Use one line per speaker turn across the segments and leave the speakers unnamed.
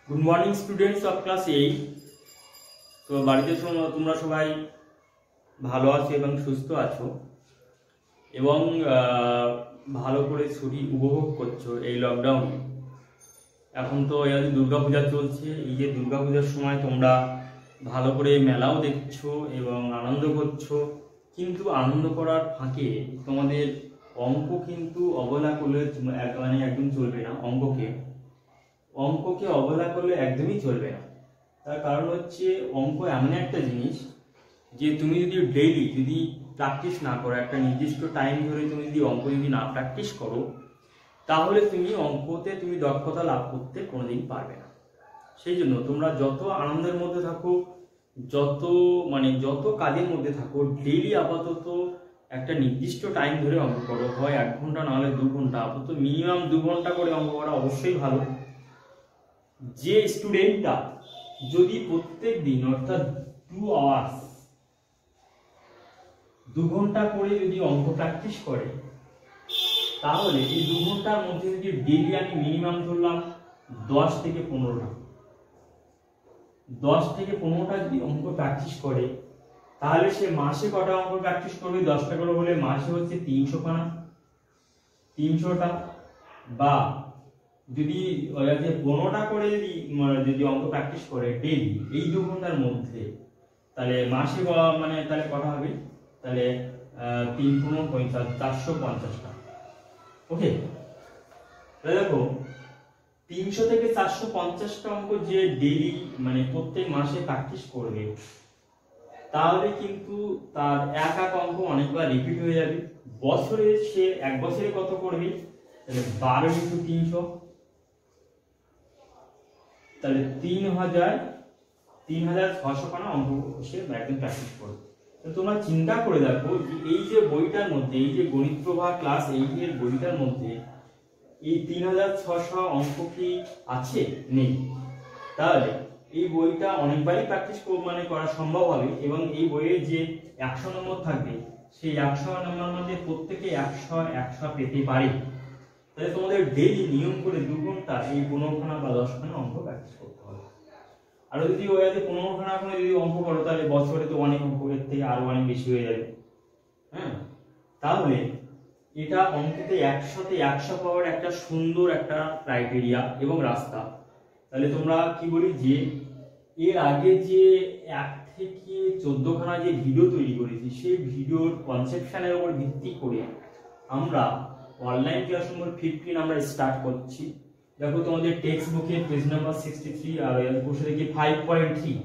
Good morning students of class 8। তো বাড়িতে তোমরা সবাই ভালো আছো এবং সুস্থ আছো এবং ভালো করে ছুটি উপভোগ করছো এই লকডাউনে। এখন তো এই দুর্গাপূজা চলছে, এই যে দুর্গাপূজার সময় তোমরা ভালো করে মেলাও দেখছো এবং আনন্দ করছো, কিন্তু আনন্দ করার ফাঁকে তোমাদের অঙ্ক কিন্তু অবহেলা করলে একদম চলবে না। অঙ্ককে অবহেলা করলে একদমই চলবে না। তার কারণ হচ্ছে অঙ্ক এমন একটা জিনিস যে তুমি যদি ডেইলি যদি প্র্যাকটিস না করো, একটা নির্দিষ্ট টাইম ধরে তুমি যদি অঙ্ক যদি না প্র্যাকটিস করো, তাহলে তুমি অঙ্কতে তুমি দক্ষতা লাভ করতে কোনোদিন পারবে না। সেই জন্য তোমরা যত আনন্দের মধ্যে থাকো, যত কাজের মধ্যে থাকো, ডেইলি আপাতত একটা নির্দিষ্ট টাইম ধরে অঙ্ক করো, হয় 1 ঘন্টা না হলে 2 ঘন্টা, আপাতত মিনিমাম 2 ঘন্টা করে অঙ্ক করা অবশ্যই ভালো। যে স্টুডেন্টটা যদি প্রত্যেক দিন অর্থাৎ 2 আওয়ার্স 2 ঘন্টা করে যদি অঙ্ক প্র্যাকটিস করে, তাহলে এই 2 ঘন্টার মধ্যে যদি ডেইলি আমি মিনিমাম ধরলাম 10 থেকে 15টা যদি অঙ্ক প্র্যাকটিস করে, তাহলে সে মাসে কটা অঙ্ক প্র্যাকটিস করবে? 10টা করে হলে মাসে হচ্ছে 300টা, বা যদি 15টা করে যদি অঙ্ক প্র্যাকটিস করে ডেইলি এই 2 ঘন্টার মধ্যে, তাহলে মাসে তাহলে কটা হবে? তাহলে 3 × 50 450টা। ওকে, তাহলে দেখো 300 থেকে 450টা অঙ্ক যে ডেইলি প্রত্যেক মাসে প্র্যাকটিস করবে, তাহলে কিন্তু তার এক অঙ্ক অনেকবার রিপিট হয়ে যাবে। বছরে সে 1 বছরে কত করবে? তাহলে 12 × 300, তাহলে 3600 খানা অঙ্ক সে একদম প্র্যাকটিস করবে। তো তোমরা চিন্তা করে দেখো যে এই যে বইটার মধ্যে, এই যে গণিত প্রভা ক্লাস 8 এর বইটার মধ্যে এই 3600 অঙ্ক কি আছে? নেই। তাহলে এই বইটা অনেকবারই প্র্যাকটিস করা সম্ভব হবে, এবং এই বইয়ে যে 100 নম্বর থাকবে, সেই 100 নম্বর মধ্যে প্রত্যেকে 100 পেতে পারে। তাহলে তোমাদের ডেইলি নিয়ম করে 2 ঘন্টা এই 15খানা বা 10খানা অঙ্ক প্র্যাকটিস করতে হবে। আর যদি 15খানা করে যদি অঙ্ক করো, তাহলে বছরে তো অনেক অঙ্কের থেকে আরো অনেক বেশি হয়ে যাবে। হ্যাঁ, তাহলে এটা অঙ্কতে 100 পাওয়ার একটা সুন্দর একটা ক্রাইটেরিয়া এবং রাস্তা। তাহলে তোমরা কি বলি যে এর আগে যে 1 থেকে 14খানা যে ভিডিও তৈরি করেছি, সেই ভিডিওর কনসেপশনের উপর ভিত্তি করে আমরা অনলাইন ক্লাস নম্বর 15 আমরা স্টার্ট করছি। দেখো তোমাদের টেক্সট বুকে পেজ নাম্বার 63 আর বসে দেখি 5.3।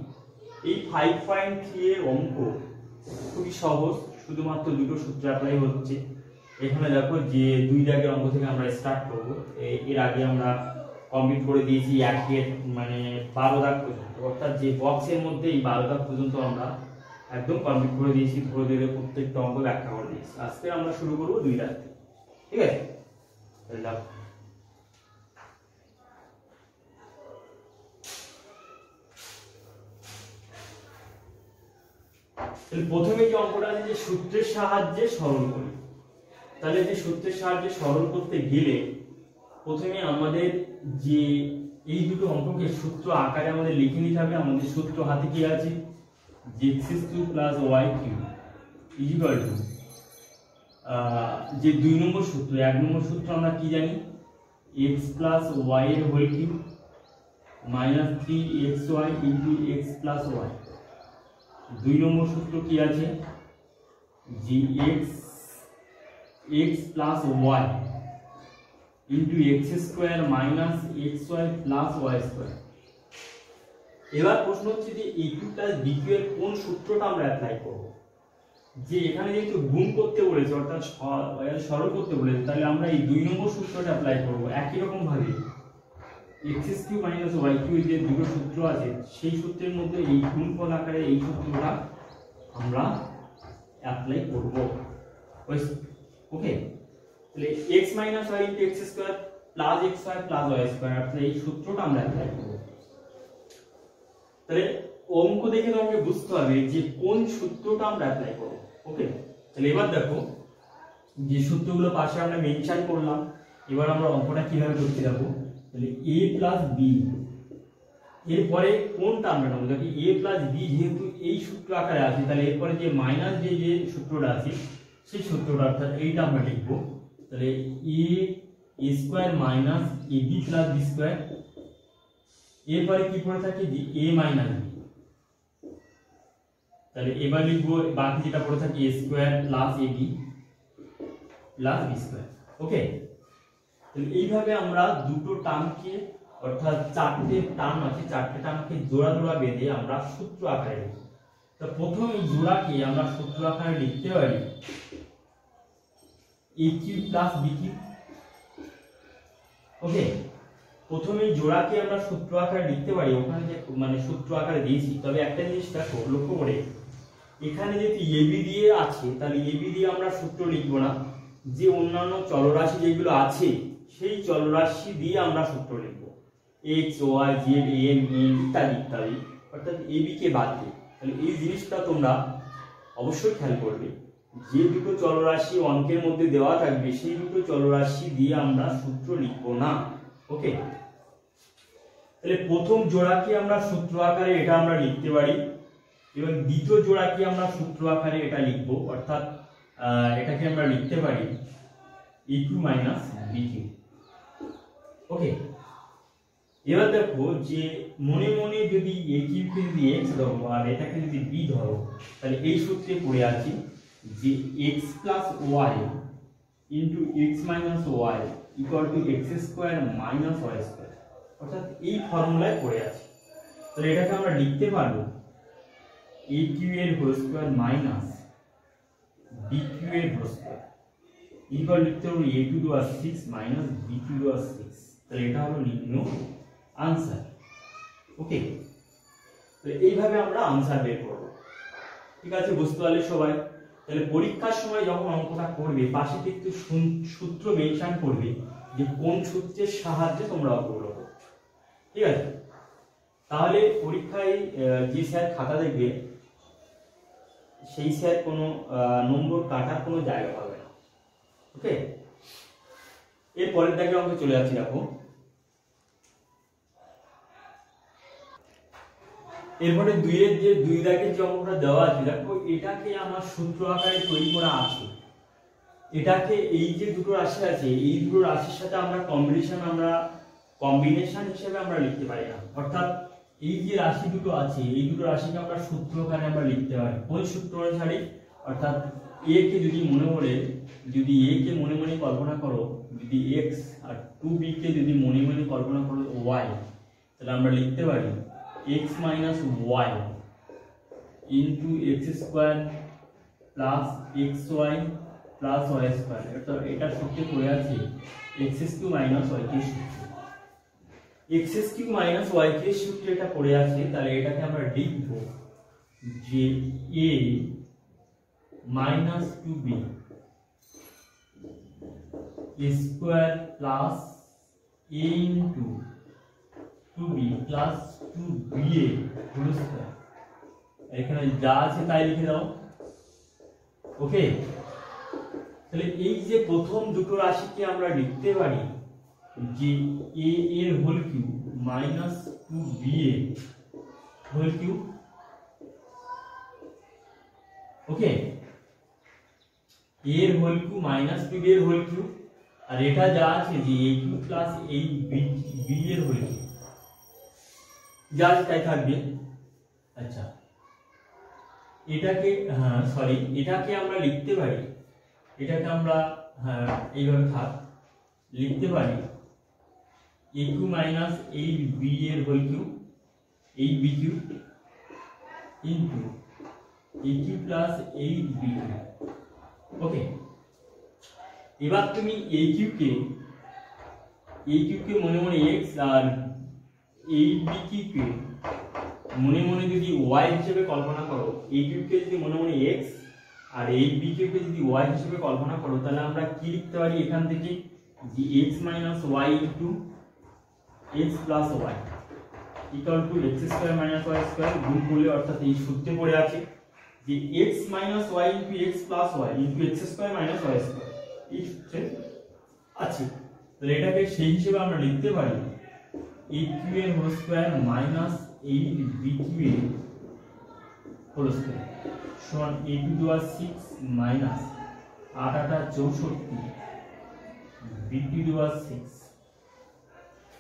এই 5.3 এর অঙ্ক খুবই সহজ, শুধুমাত্র 2টো সূত্র অ্যাপ্লাই হচ্ছে। এখানে দেখো যে 2 দাগের অঙ্ক থেকে আমরা স্টার্ট করব। এর আগে আমরা কমপ্লিট করে দিয়েছি 1 এর 12 দাগ পর্যন্ত, অর্থাৎ যে বক্সের মধ্যে এই 12 দাগ পর্যন্ত আমরা একদম কমপ্লিট করে দিয়েছি, ধরে ধরে প্রত্যেকটা অঙ্ক ব্যাখ্যা করে দিয়েছি। আজকে আমরা শুরু করব 2 দাগ থেকে, ঠিক আছে? তাহলে দেখো প্রথমে যে অঙ্কটা আছে যে সূত্রের সাহায্যে সরল করি। তাহলে যে সূত্রের সাহায্যে সরল করতে গেলে প্রথমে আমাদের যে এই দুটো অঙ্ককে সূত্র আকারে আমাদের লিখে নিতে হবে। আমাদের সূত্র হাতে কি আছে? যে x³ + y³ ইকুয়াল টু যে 2 নম্বর সূত্র, 1 নম্বর সূত্র আমরা কি জানি? x + y এর whole cube minus 3xy into x + y। 2 number সূত্র কি আছে? যে x + y into x² minus xy plus y²। এবার প্রশ্ন হচ্ছে যে a2 + b2 এর কোন সূত্রটা আমরা অ্যাপ্লাই করব? যে এখানে যেহেতু গুণ করতে বলেছে, অর্থাৎ সরল করতে বলেছে, তাহলে আমরা এই 2 নম্বর সূত্রটা অ্যাপ্লাই করব। একই রকম ভাবে x³ - y³ যে দুটো সূত্র আছে, সেই সূত্রের মধ্যে এই গুণফল আকারে এই সূত্রটা আমরা অ্যাপ্লাই করব। ওকে, তাহলে x - y * x² + xy + y², অর্থাৎ এই সূত্রটা আমরা অ্যাপ্লাই করব। তাহলে অঙ্ক দেখে তোমাকে বুঝতে হবে যে কোন সূত্রটা আমরা অ্যাপ্লাই করব। ওকে, তাহলে এবার দেখো যে সূত্রগুলো পাশে আমরা মেনশন করলাম। এবার আমরা অঙ্কটা কিভাবে করতে যাব? তাহলে a + b এরপরে কোন টার্মটা নেবো, দেখি a প্লাস বি যেহেতু এই সূত্র আকারে আছে, তাহলে এরপরে যে মাইনাস যে সূত্রটা আছে সেই সূত্রটা অর্থাৎ এইটা আমরা লিখবো। তাহলে a square minus a B plus B square, এরপরে কি পড়ে থাকে যে a মাইনাস বি, তাহলে এবার লিখবো বাকি যেটা পড়ে থাকে a square plus A B plus B square. Okay, তাহলে এইভাবে আমরা দুটো টার্মকে অর্থাৎ চারটে টার্ম আছে, চারটে টার্মকে জোড়া জোড়া বেঁধে আমরা সূত্র আকারে লিখি। তো প্রথম এই জোড়াকে আমরা সূত্র আকারে লিখতে পারি a cube plus B cube. Okay, প্রথমে এই জোড়াকে আমরা সূত্র আকারে লিখতে পারি, ওখানে যে মানে সূত্র আকারে দিয়েছি। তবে একটা জিনিস দেখো, লক্ষ্য করে এখানে যেহেতু এবি দিয়ে আছে, তাহলে এবি দিয়ে আমরা সূত্র লিখবো না, যে অন্যান্য চলরাশি যেগুলো আছে সেই চলরাশি দিয়ে আমরা সূত্র লিখবো, x y z m n ইত্যাদি ইত্যাদি, অর্থাৎ এবি কে বাদ দিয়ে। তাহলে এই জিনিসটা তোমরা অবশ্যই খেয়াল করবে, যে দুটো চলরাশি অঙ্কের মধ্যে দেওয়া থাকবে সেই দুটো চলরাশি দিয়ে আমরা সূত্র লিখবো না। ওকে, তাহলে প্রথম জোড়াকে আমরা সূত্র আকারে এটা আমরা লিখতে পারি, এবং দ্বিতীয় জোড়াকে আমরা সূত্র আকারে এটা লিখবো, অর্থাৎ এটাকে আমরা লিখতে পারি A Q minus B cube. ওকে, এবার দেখো যে মনে মনে যদি এ কিউকে যদি এক্স ধরো আর এটাকে যদি বি ধরো, তাহলে এই সূত্রে পড়ে আছে যে x plus y into x minus y equal to x square minus y square, অর্থাৎ এই ফর্মুলায় পড়ে আছে। তাহলে এটাকে আমরা লিখতে পারবো এ কিউ এর whole square minus B cube এর হোল স্কোয়ার ইকুয়াল লিখতে পারবো A to the power 6 minus B to the power 6। তাহলে এটা হলো নিম্ন আনসার। ওকে, তো এইভাবে আমরা আনসার বের করব। ঠিক আছে, বুঝতে পারলে সবাই? তাহলে পরীক্ষার সময় যখন অঙ্কটা করবে পাশে কিন্তু সূত্র মেনশন করবে যে কোন সূত্রের সাহায্যে তোমরা অঙ্কগুলো করছো। ঠিক আছে, তাহলে পরীক্ষায় যে স্যার খাতা দেখবে সেই স্যার কোনো নম্বর কাটার কোনো জায়গা পাবে না। ওকে, এর পরের দাগে অঙ্কে চলে যাচ্ছি। দেখো এরপরে দুইয়ের যে দুই দাগের যে অঙ্কটা দেওয়া আছে, দেখো এটাকে আমার সূত্র আকারে তৈরি করা আছে। এটাকে এই যে দুটো রাশি আছে এই দুটো রাশির সাথে আমরা কম্বিনেশন হিসেবে আমরা লিখতে পারি না, অর্থাৎ এই যে রাশি দুটো আছে এই দুটো রাশিকে আমরা সূত্র আকারে আমরা লিখতে পারি। কোন সূত্র অনুসারে? অর্থাৎ a কে যদি মনে মনে কল্পনা করো যদি x আর 2b কে যদি মনে মনে কল্পনা করো y, তাহলে আমরা লিখতে পারি x minus y into x square plus xy plus y square। এটা সূত্রে পড়ে আছে x³ minus y কে সূত্র, x³ minus y কে সূত্রে এটা পড়ে আছে। তাহলে এটাকে আমরা লিখব যে a minus 2b square plus a into 2b plus 2ba whole square। এখানে যা আছে তাই লিখে দাও। ওকে, তাহলে এই যে প্রথম দুটো রাশিকে আমরা লিখতে পারি যে a এর whole cube minus 2ba whole cube. Okay, a এর হোল কিউব মাইনাস 2b এর হোল কিউব, আর এটা যা আছে যে a কিউব প্লাস 8b এর হোল কিউব যা তাই থাকবে। আচ্ছা, এটাকে আমরা লিখতে পারি, এটাকে আমরা এইভাবে লিখতে পারি a কিউব মাইনাস 8b এর whole cube 8b cube into a cube plus 8b cube. Okay, এবার তুমি a কিউবকে মনে মনে x আর 8b কিউবকে মনে মনে যদি y হিসেবে কল্পনা করো, a কিউবকে যদি মনে মনে x আর 8b কিউবকে যদি y হিসেবে কল্পনা করো, তাহলে আমরা কি লিখতে পারি এখান থেকে যে x minus y into x plus y equal to x square minus y square গুণ করলে, অর্থাৎ এই সূত্রে পড়ে আছে যে x minus y into x plus y into x square minus y square এই সূত্রে আছে। তাহলে এটাকে সেই হিসেবে আমরা লিখতে পারি এ কিউ এর whole square minus 8 B cube এর হোল স্কয়ার সমান a to the power 6 minus 8 8 64 b to the power 6।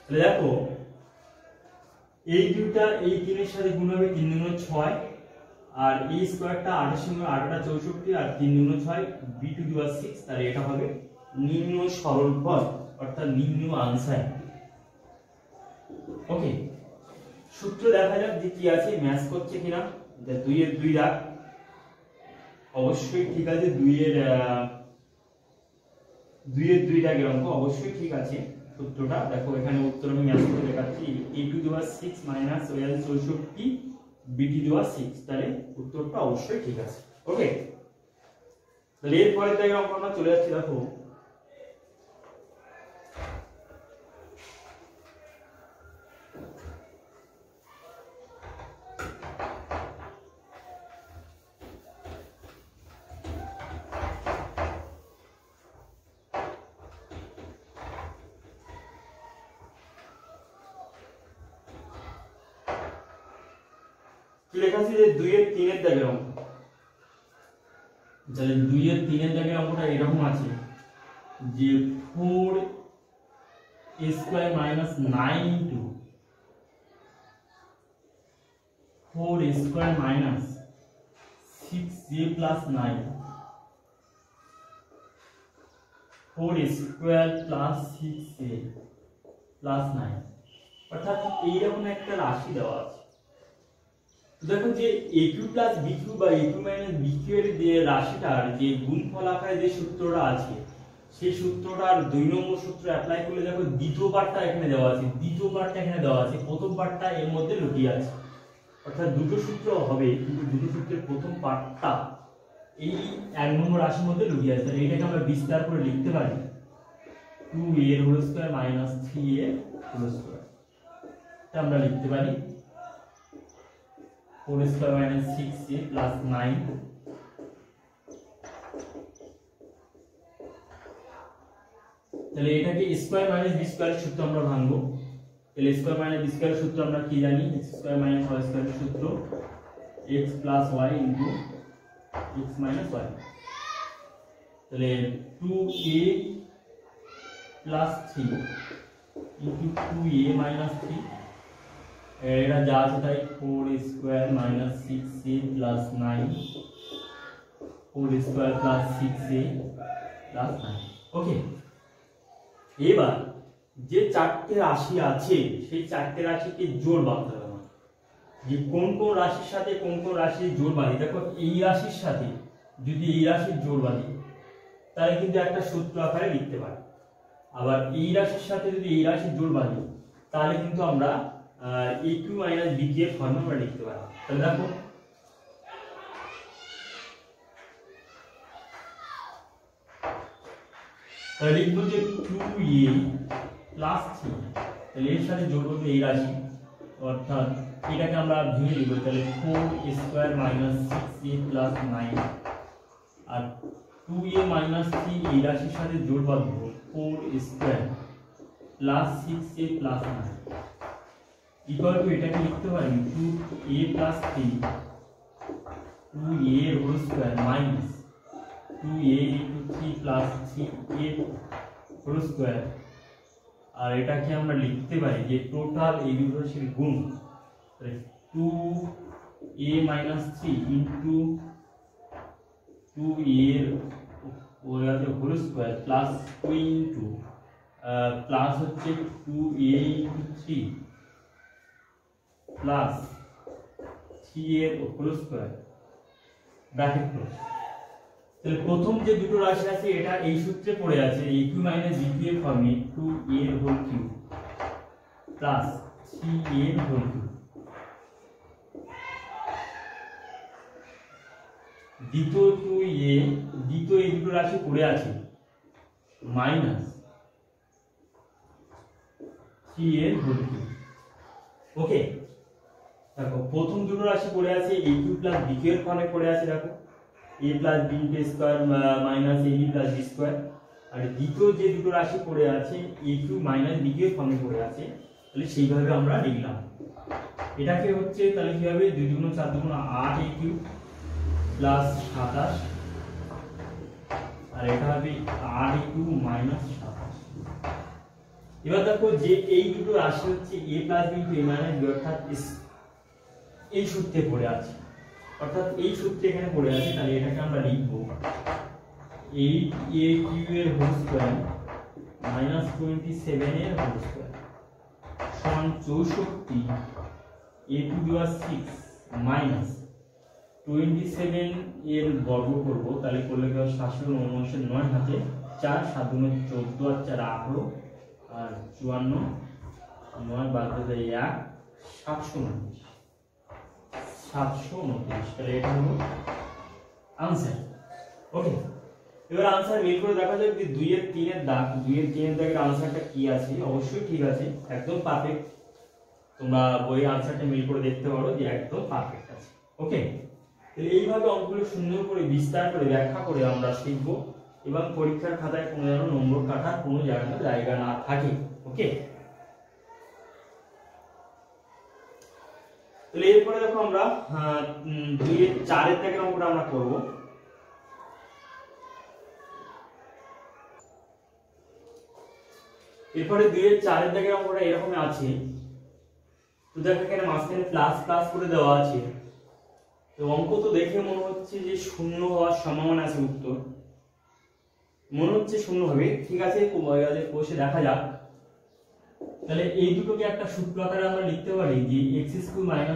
তাহলে দেখো এই দুটো এই তিনের সাথে গুণ হবে 3 গুণ 6 আর এই স্কয়ারটা 28 গুণ 8 8 64 আর 3 গুণ 6 b টু দি পাওয়ার 6। তাহলে এটা হবে নিম্ন সরল পদ অর্থাৎ নিম্ন আনসার। ওকে, সূত্র দেখা যাক যে কি আছে, ম্যাচ করছে কিনা। 2 এর 2 রাখ, অবশ্যই ঠিক আছে। 2 এর 2 দাগের অঙ্ক অবশ্যই ঠিক আছে সূত্রটা। দেখো এখানে উত্তর আমি ম্যাচ করে দেখাচ্ছি, a to the power 6 minus 64 b to the power 6। তাহলে উত্তরটা অবশ্যই ঠিক আছে। ওকে, তাহলে এর পরের দাগের অঙ্ক আমরা চলে যাচ্ছি। দেখো লেখা আছে যে 2 এর 3 এর দাগের অঙ্ক। তাহলে 2 এর 3 এর দাগের অঙ্কটা এরকম আছে যে 4 square minus 9 into 4 square minus 6a plus 9, 4 square plus 6a plus 9, অর্থাৎ এইরকম একটা রাশি দেওয়া আছে। দেখো যে a2 প্লাস b2 বা a2 মাইনাস b2 এর যে রাশিটার যে গুণফল আকারে যে সূত্রটা আছে, সেই সূত্রটার 2 নম্বর সূত্র অ্যাপ্লাই করলে দেখো দ্বিতীয় পার্টটা এখানে দেওয়া আছে, দ্বিতীয় পার্টটা এখানে দেওয়া আছে, প্রথম পার্টটা এর মধ্যে লুকিয়ে আছে। অর্থাৎ দুটো সূত্র হবে, কিন্তু দুটো সূত্রের প্রথম পার্টটা এই 1 নম্বর রাশির মধ্যে লুকিয়ে আছে। তাহলে এটাকে আমরা বিস্তার করে লিখতে পারি 2a এর হোল স্কয়ার মাইনাস 3a এর হোল স্কয়ার। এটা আমরা লিখতে পারি 4 স্কয়ার মাইনাস 6a প্লাস 9। তাহলে এটাকে স্কয়ার মাইনাস বি স্কয়ার সূত্র আমরা ভাঙবো। তাহলে স্কয়ার মাইনাস বি স্কয়ার সূত্র আমরা কি জানি? x square minus y square সূত্র x plus y into x minus y। তাহলে 2a plus 3 into 2a minus 3, এটা যা আছে তাই 4 square minus 6a plus 9, 4 square plus 6a plus 9। ওকে, এবার যে চারটে রাশি আছে সেই চারটে রাশিকে জোড় বাঁধতে হবে, যে কোন কোন রাশির সাথে কোন কোন রাশির জোড় বাঁধি। দেখো এই রাশির সাথে যদি এই রাশির জোড় বাঁধি তাহলে কিন্তু একটা সূত্র আকারে লিখতে পারি, আবার এই রাশির সাথে যদি এই রাশির জোড় বাঁধি তাহলে কিন্তু আমরা a2 মাইনাস b এর ফর্ম আমরা লিখতে পারি। তাহলে দেখো তাহলে লিখবো যে 2a প্লাস 3, তাহলে এর সাথে যোগ করবে এই রাশি, অর্থাৎ এটাকে আমরা ভেঙে লিখব। তাহলে 4 স্কয়ার মাইনাস 6a প্লাস 9 আর 2a মাইনাস 3 এই রাশির সাথে যোগ বাঁধবো 4 square plus 6a plus 9 equal to এটাকে লিখতে পারি 2a প্লাস 3 2a এর whole square minus 2a into 3 plus 3a whole square. আর এটাকে আমরা লিখতে পারি যে টোটাল এই দুটো রাশির গুণ, 2a মাইনাস 3 ইনটু 2a এর whole square plus 2 into plus হচ্ছে 2a ইনটু 3 প্লাস 3 এর হোল স্কয়ার ব্র্যাকেট ক্লোজ। তাহলে প্রথম যে দুটো রাশি আছে এটা এই সূত্রে পড়ে আছে, a2 মাইনাস b2 এর ফর্মে 2a এর হোল কিউব প্লাস 3a এর হোল কিউব। দ্বিতীয় 2a, দ্বিতীয় এই দুটো রাশি পড়ে আছে মাইনাস 3a এর হোল কিউব। ওকে, দেখো প্রথম দুটো রাশি পড়ে আছে a2 প্লাস b2 এর ফর্মে পড়ে আছে, দেখো a plus b square minus ab plus b square. আর দ্বিতীয় যে দুটো রাশি পড়ে আছে a2 মাইনাস b এর ফর্মে পড়ে আছে তাহলে সেইভাবে আমরা লিখলাম। এটাকে হচ্ছে তাহলে কি হবে 2 × 4 = 8a³ প্লাস 27, আর এটা হবে 8a³ মাইনাস 27। এবার দেখো যে এই দুটো রাশি হচ্ছে a plus b * a - b, অর্থাৎ এই সূত্রে পড়ে আছে, অর্থাৎ এই সূত্রে এখানে পড়ে আছে। তাহলে এটাকে আমরা লিখব 8a³ এর হোল স্কয়ার মাইনাস 27 এর হোল স্কয়ার সমান 64 a⁻6 মাইনাস 27 এর বর্গ করব। তাহলে করলে কি হবে 799 9 হাতে 4 7 × 14 আর 4 18 আর 54 9 বাদ দিয়ে 1 729। তাহলে এটা হলো आंसर। ওকে, এবার आंसर মিল করে দেখা যাক যে 2 এর 3 এর দাগ, 2 এর 3 এর দাগের आंसरটা কি আছে। অবশ্যই ঠিক আছে, একদম পারফেক্ট। তোমরা বই आंसरটা মিল করে দেখতে পারো যে একদম পারফেক্ট আছে। ওকে, তাহলে এইভাবে অঙ্কগুলো সুন্দর করে বিস্তার করে ব্যাখ্যা করে আমরা শিখব, এবং পরীক্ষার খাতায় কোনো যেন নম্বর কাটার কোনো জায়গা না থাকে। ওকে, তাহলে এরপরে দেখো আমরা 2 এর 4 এর দাগের অঙ্কটা আমরা করব। এরপরে 2 এর 4 এর দাগের অঙ্কটা এরকম আছে। তো দেখো এখানে মাঝখানে প্লাস প্লাস করে দেওয়া আছে। তো অঙ্ক তো দেখে মনে হচ্ছে যে শূন্য হওয়ার সম্ভাবনা আছে, উত্তর মনে হচ্ছে শূন্য হবে। ঠিক আছে, কোষে দেখা যাক। তাহলে এই দুটোকে একটা সূত্র আকারে আমরা লিখতে পারি যে x³ - y³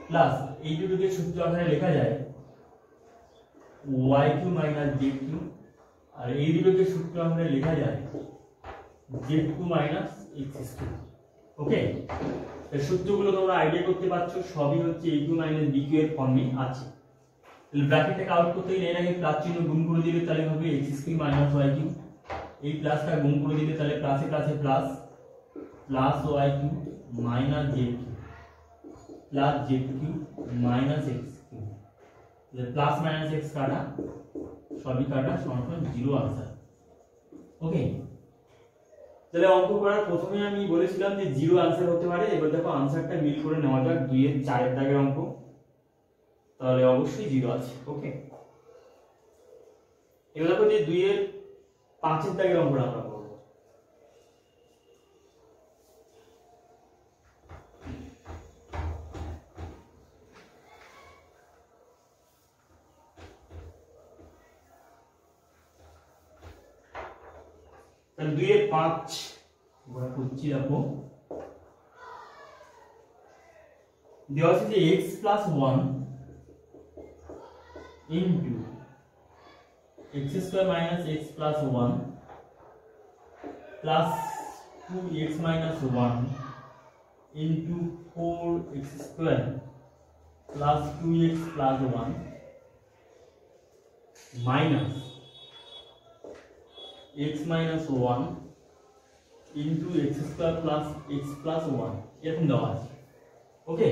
প্লাস এই দুটোকে সূত্র আকারে লেখা যায় y³ - z³, আর এই দুটোকে সূত্র আকারে লেখা যায় z² - x²। ওকে, এই সূত্রগুলো তোমরা আইডিয়া করতে পারছো, সবই হচ্ছে a2 - bq এর ফর্মে আছে। তাহলে ব্র্যাকেটটাকে আউট করতে গেলে এর আগে প্লাস চিহ্ন গুণ করে দিলে তাহলে হবে x³ - y³, এই প্লাসটা গুণ করে দিলে তাহলে প্লাসে প্লাসে plus plus y³ minus z³ plus z³ minus x³। তাহলে প্লাস মাইনাস x কাটা, সবই কাটা, সমান 0 आंसर। ওকে, তাহলে অঙ্ক করার প্রথমে আমি বলেছিলাম যে 0 आंसर হতে পারে। এবার দেখো आंसरটা মিল করে নেওয়া যাক। 2 এর 4 এর দাগের অঙ্ক, তাহলে অবশ্যই 0 আছে। ওকে, এবার দেখো যে 2 এর 5 এর দাগের অঙ্কটা আমরা করব। তাহলে 2 এর 5 আমরা করছি। দেখো দেওয়া আছে যে x + 1 into x² - x + 1 plus 2x - 1 into 4x² plus 2x plus 1 minus x minus 1 into x² plus x plus 1 এরকম দেওয়া আছে। ওকে,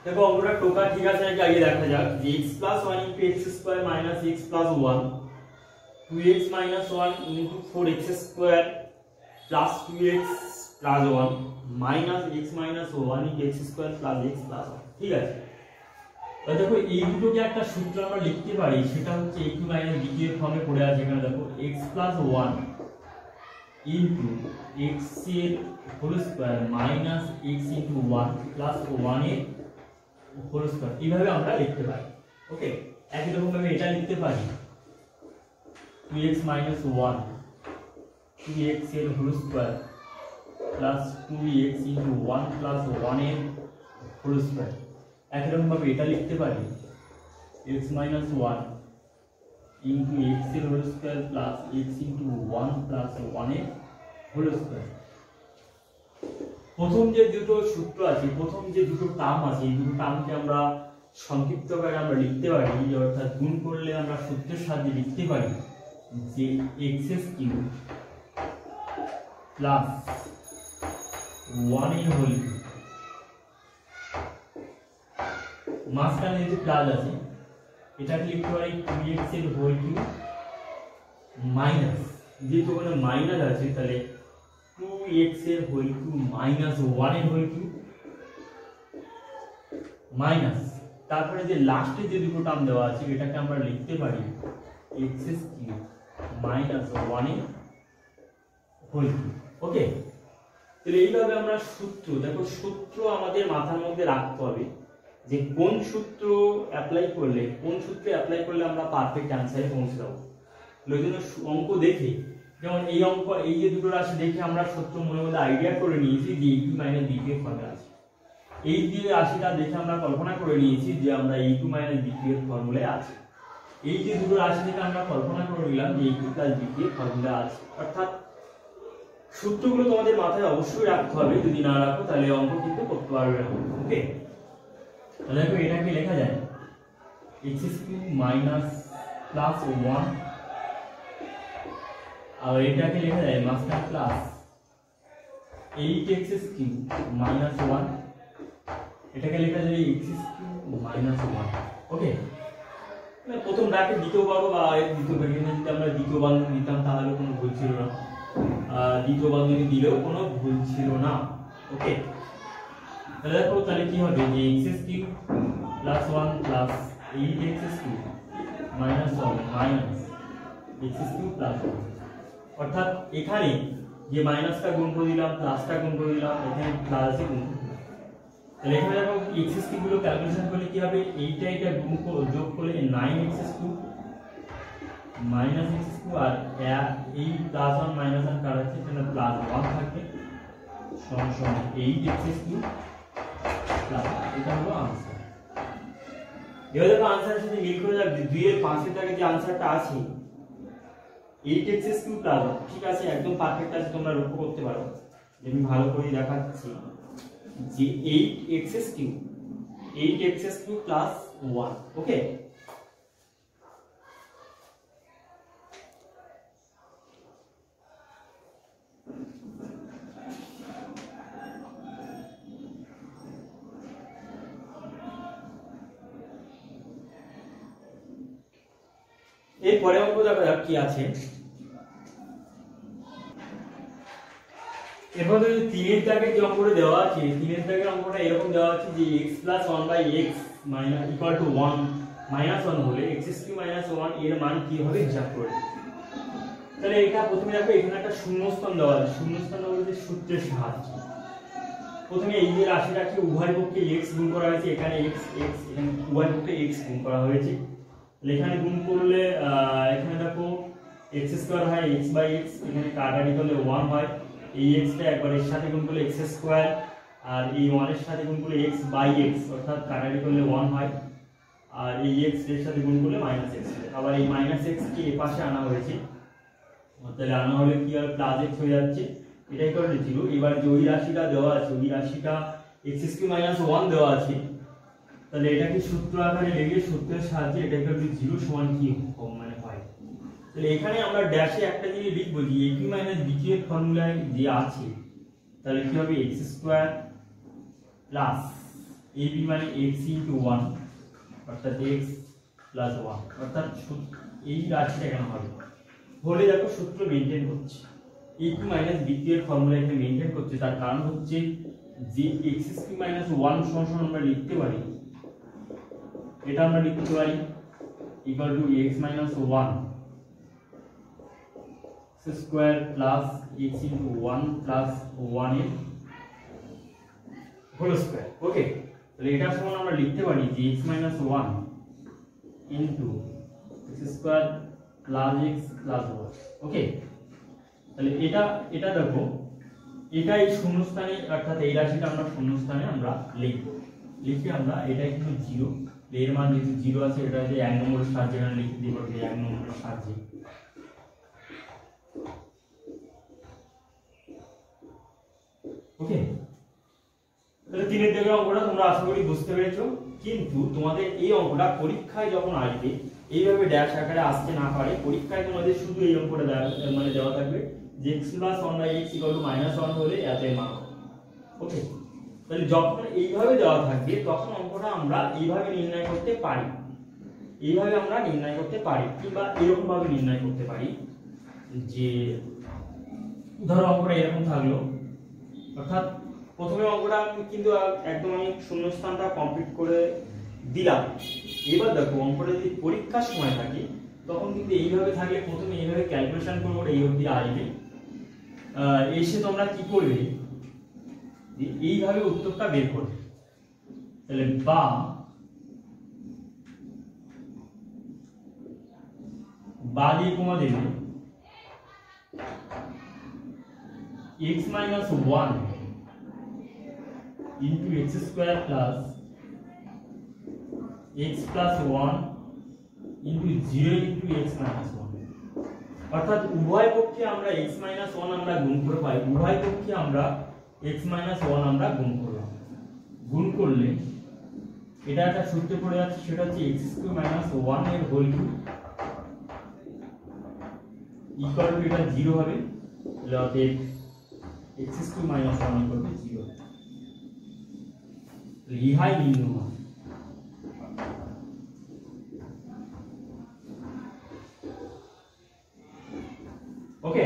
দেখো অঙ্কটা টোকা ঠিক আছে নাকি আগে দেখা যাক। যে x plus 1 into x² minus x plus 1, 2x minus 1 into 4x² plus 2x plus 1 minus x minus 1 into x² plus x plus 1। ঠিক আছে, তাহলে দেখো এই দুটোকে একটা সূত্র আমরা লিখতে পারি, সেটা হচ্ছে a2 - b2 এর ফর্মে পড়ে আছে। এখানে দেখো x plus 1 into x এর whole square minus x into 1 plus 1 এর হোল স্কয়ার, এইভাবে আমরা লিখতে পারি। ওকে, একই রকম ভাবে এটা লিখতে পারি 2x minus 1 2x এর whole square plus 2x into 1 plus 1 এর হোল স্কয়ার। একই রকম ভাবে এটা লিখতে পারি x minus 1 into x এর whole square plus x into 1 plus 1 এর হোল স্কয়ার। প্রথম যে দুটো সূত্র আছে, প্রথম যে দুটো টার্ম আছে, এই দুটো টার্মকে আমরা সংক্ষিপ্ত করে আমরা লিখতে পারি, অর্থাৎ গুণ করলে আমরা সূত্রের সাহায্যে লিখতে পারি যে x³ প্লাস 1 এর হোল কিউব, মাঝখানে যে প্লাস আছে এটাকে লিখতে পারি 2x এর হোল কিউব মাইনাস যেহেতু ওখানে মাইনাস আছে তাহলে 2x এর হোল কিউব মাইনাস 1 এর হোল কিউব মাইনাস, তারপরে যে লাস্টে যে দুটো টার্ম দেওয়া আছে এটাকে আমরা লিখতে পারি x কিউব মাইনাস 1 এর হোল কিউব। ওকে, তাহলে এইভাবে আমরা সূত্র, দেখো সূত্র আমাদের মাথার মধ্যে রাখতে হবে যে কোন সূত্র অ্যাপ্লাই করলে আমরা পারফেক্ট অ্যানসারে পৌঁছে যাবো। ওই জন্য অঙ্ক দেখে, যেমন এই অঙ্ক, এই যে দুটো রাশি দেখে আমরা সূত্র মনের মধ্যে আইডিয়া করে নিয়েছি যে a2 মাইনাস b2 এর ফর্মুলা আছে। এই যে রাশিটা দেখে আমরা কল্পনা করে নিয়েছি যে আমরা a2 মাইনাস b2 এর ফর্মুলায় আছে। এই যে দুটো রাশি থেকে আমরা কল্পনা করে নিলাম যে a2 প্লাস b2 এর ফর্মুলা আছে। অর্থাৎ সূত্রগুলো তোমাদের মাথায় অবশ্যই রাখতে হবে, যদি না রাখো তাহলে অঙ্ক কিন্তু করতে পারবে না। ওকে, তাহলে এটাকে লেখা যায় x কিউব মাইনাস প্লাস 1, আর এটাকে লেখা যায় master plus 8x cube minus 1, এটাকে লেখা যায় x কিউব মাইনাস 1। ওকে, প্রথম ব্র্যাকেট দিতেও পারো বা দ্বিতীয় ব্র্যাকেটে যদি আমরা দ্বিতীয় বন্ধনী দিতাম তাহলে কোনো ভুল ছিল না, দ্বিতীয় বন্ধনী দিলেও কোনো ভুল ছিল না। ওকে, তাহলে দেখো তাহলে কি হবে যে x cube plus 1 plus 8x cube minus 1 minus x cube plus 1, অর্থাৎ এখানে যে মাইনাসটা গুণ করে দিলাম প্লাসটা গুণ করে দিলাম, এখানে প্লাসে গুণ করে দিলাম। তাহলে এখানে দেখো x কিউব গুলো ক্যালকুলেশন করলে কি হবে, এইটা গুণ করে যোগ করলে 9x cube minus x cube, আর এই প্লাস 1 মাইনাস 1 কাটা আছে এখানে প্লাস 1 থাকবে সমান সমান 8x কিউব প্লাস, এটা হলো आंसर। এবার দেখো आंसर সাথে মিল করে যাবে, 2 এর 5 এর দাগে যে आंसरটা আছে 8x কিউব প্লাস, ঠিক আছে, একদম পারফেক্ট আছে, তোমরা লক্ষ্য করতে পারো যে আমি ভালো করে দেখাচ্ছি যে 8x কিউব প্লাস 1। ওকে, এরপরে অঙ্ক দেখা যাক কি আছে। এরপর যদি 3 এর দাগে যে অঙ্কটা দেওয়া আছে, 3 এর দাগের অঙ্কটা এরকম দেওয়া আছে যে x plus 1/x minus equal to 1 minus 1 হলে x কিউব মাইনাস 1 এর মান কি হবে হিসাব করে। তাহলে এটা প্রথমে দেখো এখানে একটা শূন্যস্থান দেওয়া আছে, শূন্যস্থান বলতে সূত্রের সাহায্যে প্রথমে এই যে রাশিটাকে উভয় পক্ষে x গুণ করা হয়েছে, এখানে x এখানে উভয় পক্ষে x গুণ করা হয়েছে। এখানে গুণ করলে এখানে দেখো x স্কয়ার হয় x/x, এখানে কাটাকাটি করলে 1 হয়, এই x টা একবার এর সাথে গুণ করলে x স্কয়ার, আর এই 1 এর সাথে গুণ করলে x/x, অর্থাৎ কাটাকাটি করলে 1 হয়, আর এই x এর সাথে গুণ করলে -x, আবার এই -x কে এই পাশে আনা হয়েছে, তাহলে আনা হলে কি হবে +x হয়ে যাচ্ছে, এটাই করে 0। এবার যে ওই রাশিটা দেওয়া আছে, ওই রাশিটা x³ - 1 দেওয়া আছে, তাহলে এটাকে সূত্র আকারে লিখে সূত্রের সাহায্যে এটা করে 0 সমান কি মানে হয়। তাহলে এখানে আমরা ড্যাশে একটা জিনিস লিখব যে a2 - b2 এর ফর্মুলায় যে আছে, তাহলে কি হবে x² প্লাস ab মানে x * 1, অর্থাৎ x প্লাস 1, অর্থাৎ এই রাশিটা কেন হবে বলে দেখো সূত্র মেইনটেইন করছে, a2 - b2 এর ফর্মুলা এখানে মেইনটেইন করছে। তার কারণ হচ্ছে যে x³ - 1 সমান আমরা লিখতে পারি, এটা আমরা লিখতে পারি equal to x - 1 square plus x * 1 plus 1 এর হোল স্কয়ার। ওকে, তাহলে এটা সমান আমরা লিখতে পারি যে x - 1 into x square plus x plus 1। ওকে, তাহলে এটা দেখো এটা এই শূন্যস্থানে, অর্থাৎ এই রাশিটা আমরা শূন্যস্থানে আমরা লিখে আমরা এটা কিন্তু 0, এর মান যেহেতু 0 আছে, এটা যে 1 নম্বরের সাহায্যে আমরা লিখে দিব, 1 নম্বরের সাহায্যে। ওকে, তাহলে 3 এর দাগের অঙ্কটা তোমরা আশা করি বুঝতে পেরেছো, কিন্তু তোমাদের এই অঙ্কটা পরীক্ষায় যখন আসবে এইভাবে ড্যাশ আকারে আসতে না পারে, পরীক্ষায় তোমাদের শুধু এই অঙ্কটা মানে দেওয়া থাকবে যে x + 1/x = -1 হলে এতই মান। ওকে, তাহলে যখন এইভাবে দেওয়া থাকবে তখন অঙ্কটা আমরা এইভাবে নির্ণয় করতে পারি, এইভাবে আমরা নির্ণয় করতে পারি, কিংবা এরকম ভাবে নির্ণয় করতে পারি যে ধরো অঙ্কটা এরকম থাকলো, অর্থাৎ প্রথমে অঙ্কটা কিন্তু একদম আমি শূন্যস্থানটা কমপ্লিট করে দিলাম। এবার দেখো অঙ্কটা যদি পরীক্ষার সময় থাকে তখন কিন্তু এইভাবে থাকলে প্রথমে এইভাবে ক্যালকুলেশন করবো, এই অবধি আসবে, এসে তোমরা কি করবে, এইভাবে উত্তরটা বের করবে। তাহলে বা দিয়ে কমা দেবে x minus 1 into x square plus x plus 1 into 0 into x minus 1। অর্থাৎ উভয় পক্ষে আমরা x minus 1 আমরা গুণ করে পাই, উভয় পক্ষে আমরা x minus 1 আমরা গুণ করলাম। গুণ করলে এটা একটা সূত্রে পড়ে যাচ্ছে, সেটা হচ্ছে x square minus 1 এর হোল কিউব ইকুয়াল টু এটা 0 হবে, তাহলে অতএব x square minus 1 equal to 0। ইহাই বিন্দু মান। ওকে,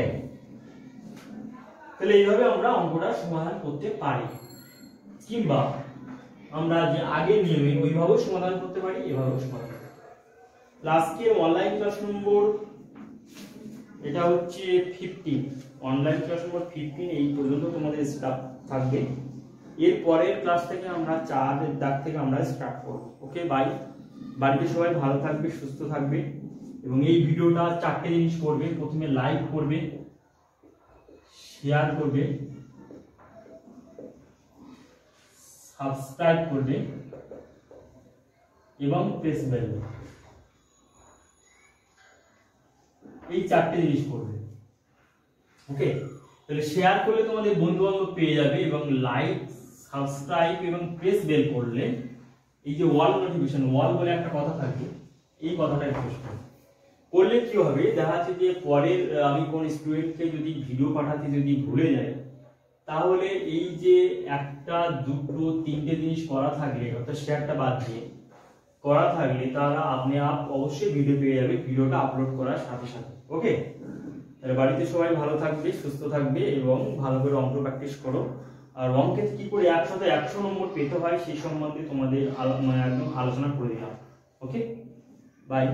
তাহলে এইভাবে আমরা অঙ্কটা সমাধান করতে পারি, কিংবা আমরা যে আগের নিয়মে ওইভাবেও সমাধান করতে পারি, এভাবেও সমাধান করতে পারি। আজকের অনলাইন ক্লাস নম্বর এটা হচ্ছে 15, অনলাইন ক্লাস নম্বর 15 এই পর্যন্ত তোমাদের স্টাফ থাকবে। এর পরের ক্লাস থেকে আমরা 4 এর দাগ থেকে আমরা স্টার্ট করব। Okay bye. বাড়িতে সবাই ভালো থাকবে, সুস্থ থাকবে, এবং এই ভিডিওটা 4টে জিনিস করবে। প্রথমে লাইক করবে, শেয়ার করবে, সাবস্ক্রাইব করবে এবং প্রেস বেল, এই 4টে জিনিস করবে। ওকে, তাহলে শেয়ার করলে তোমাদের বন্ধু বান্ধব পেয়ে যাবে, এবং লাইক, সাবস্ক্রাইব এবং প্রেস বেল করলে এই যে ওয়াল নোটিফিকেশন, ওয়াল বলে একটা কথা থাকে, এই কথাটাই প্রেস করলে কি হবে, দেখা যাচ্ছে যে পরের আমি কোন স্টুডেন্টকে যদি ভিডিও পাঠাতে যদি ভুলে যাই, তাহলে এই যে একটা, দুটো, 3টে জিনিস করা থাকলে, অর্থাৎ শেয়ারটা বাদ দিয়ে করা থাকলে, তারা আপনি অবশ্যই ভিডিও পেয়ে যাবে ভিডিওটা আপলোড করার সাথে সাথে। ওকে, তাহলে বাড়িতে সবাই ভালো থাকবে, সুস্থ থাকবে, এবং ভালো করে অঙ্ক প্র্যাকটিস করো। আর অঙ্কে কি করে 100 নম্বর পেতে হয় সেই সম্বন্ধে তোমাদের একদম আলোচনা করে দিলাম। Okay bye.